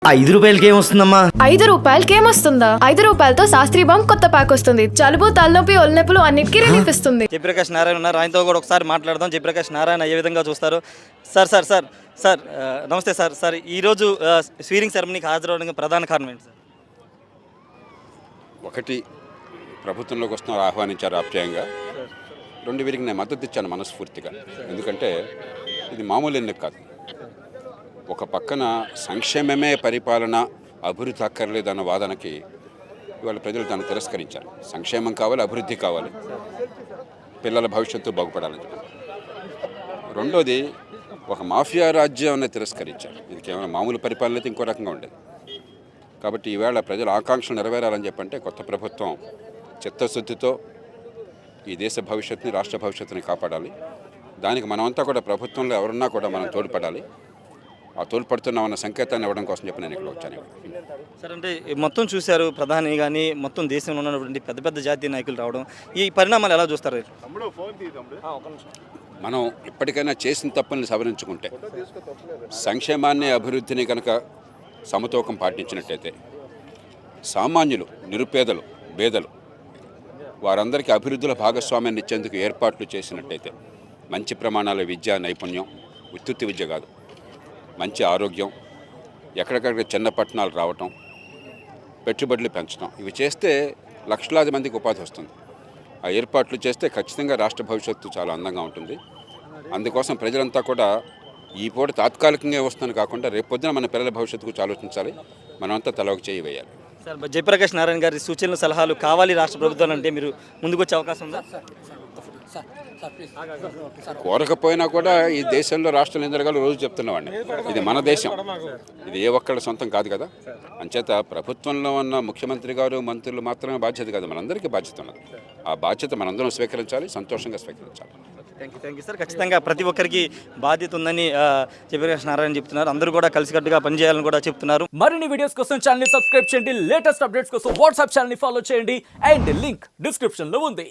రూపాయలకి ఏమొస్తుందమ్మా? రూపాయలకి ఏమొస్తుందా? రూపాయలతో శాస్త్రీ బాంబ్ కొత్త ప్యాక్ వస్తుంది. జలుబు, తలనొప్పి, ఒళ్ళనొప్పులు అన్నిటికీ రిలీఫ్ ఇస్తుంది. జయప్రకాష్ నారాయణ ఉన్నారు, ఆయనతో కూడా ఒకసారి మాట్లాడదాం. జయప్రకాష్ నారాయణ ఏ విధంగా చూస్తారు? సార్ నమస్తే సార్. ఈరోజు స్వీరింగ్ సెరమనీకి హాజరవడానికి ప్రధాన కారణం ఏంటి సార్? ఒకటి, ప్రభుత్వంలోకి వస్తున్నారు, ఆహ్వానించారు ఆప్యాయంగా. రెండు, వీరికి నేను మద్దతు ఇచ్చాను మనస్ఫూర్తిగా. ఎందుకంటే ఇది మామూలు ఎన్నిక కాదు. ఒక పక్కన సంక్షేమమే పరిపాలన, అభివృద్ధి అక్కర్లేదన్న వాదనకి ఇవాళ ప్రజలు దాన్ని తిరస్కరించారు. సంక్షేమం కావాలి, అభివృద్ధి కావాలి, పిల్లల భవిష్యత్తు బాగుపడాలని చెప్పి. రెండోది, ఒక మాఫియా రాజ్యాన్ని తిరస్కరించారు. ఇది కేవలం మామూలు పరిపాలన అయితే ఇంకో రకంగా ఉండేది. కాబట్టి ఈవేళ ప్రజల ఆకాంక్షలు నెరవేరాలని చెప్పంటే కొత్త ప్రభుత్వం చిత్తశుద్ధితో ఈ దేశ భవిష్యత్తుని, రాష్ట్ర భవిష్యత్తుని కాపాడాలి. దానికి మనమంతా కూడా ప్రభుత్వంలో ఎవరున్నా కూడా మనం తోడ్పడాలి. ఆ తోడ్పడుతున్నామన్న సంకేతాన్ని ఇవ్వడం కోసం చెప్పి నేను ఇక్కడ వచ్చాను. సార్, అంటే మొత్తం చూశారు, ప్రధాని కానీ మొత్తం దేశంలో ఉన్నటువంటి పెద్ద పెద్ద జాతీయ నాయకులు రావడం, ఈ పరిణామాలు ఎలా చూస్తారు? మనం ఇప్పటికైనా చేసిన తప్పుల్ని సవరించుకుంటే, సంక్షేమాన్ని, అభివృద్ధిని కనుక సమతూకం పాటించినట్టయితే, సామాన్యులు, నిరుపేదలు, పేదలు వారందరికీ అభివృద్ధిలో భాగస్వామ్యాన్ని ఇచ్చేందుకు ఏర్పాట్లు చేసినట్టయితే, మంచి ప్రమాణాల విద్య, నైపుణ్యం, ఉత్తుత్తి విద్య కాదు, మంచి ఆరోగ్యం, ఎక్కడికక్కడ చిన్న పట్టణాలు రావటం, పెట్టుబడులు పెంచడం, ఇవి చేస్తే లక్షలాది మందికి ఉపాధి వస్తుంది. ఆ ఏర్పాట్లు చేస్తే ఖచ్చితంగా రాష్ట్ర భవిష్యత్తు చాలా అందంగా ఉంటుంది. అందుకోసం ప్రజలంతా కూడా ఈ పూట తాత్కాలికంగా వస్తుందని కాకుండా రేపొద్దున మన పిల్లల భవిష్యత్తు గురించి ఆలోచించాలి. మనమంతా తలొక చేయి వేయాలి. సార్, జయప్రకాష్ నారాయణ గారి సూచనలు, సలహాలు కావాలి రాష్ట్ర ప్రభుత్వాలు అంటే మీరు ముందుకు వచ్చే అవకాశం ఉందా? కోరకపోయినా కూడా ఈ దేశంలో రాష్ట్రాలు ఏం జరగాలో రోజు చెప్తున్నవాడిని. ఇది మన దేశం, ఇది ఏ ఒక్కళ్ళ సొంతం కాదు కదా. అంచేత ప్రభుత్వంలో ఉన్న ముఖ్యమంత్రి గారు, మంత్రులు మాత్రమే బాధ్యత కాదు, మనందరికీ బాధ్యత ఉన్నది. ఆ బాధ్యత మనందరం స్వీకరించాలి, సంతోషంగా స్వీకరించాలి. Thank you sir. ఖచ్చితంగా ప్రతి ఒక్కరికి బాధ్యత ఉందని జయప్రకాష్ నారాయణ చెప్తున్నారు. అందరూ కూడా కలిసికట్టుగా పనిచేయాలని కూడా చెప్తున్నారు. మరిన్ని వీడియోస్ కోసం ఛానల్ ని సబ్స్క్రైబ్ చేయండి, లేటెస్ట్ అప్డేట్స్ కోసం వాట్సాప్ ఛానల్ ని ఫాలో చేయండి, అండ్ లింక్ డిస్క్రిప్షన్ లో ఉంది.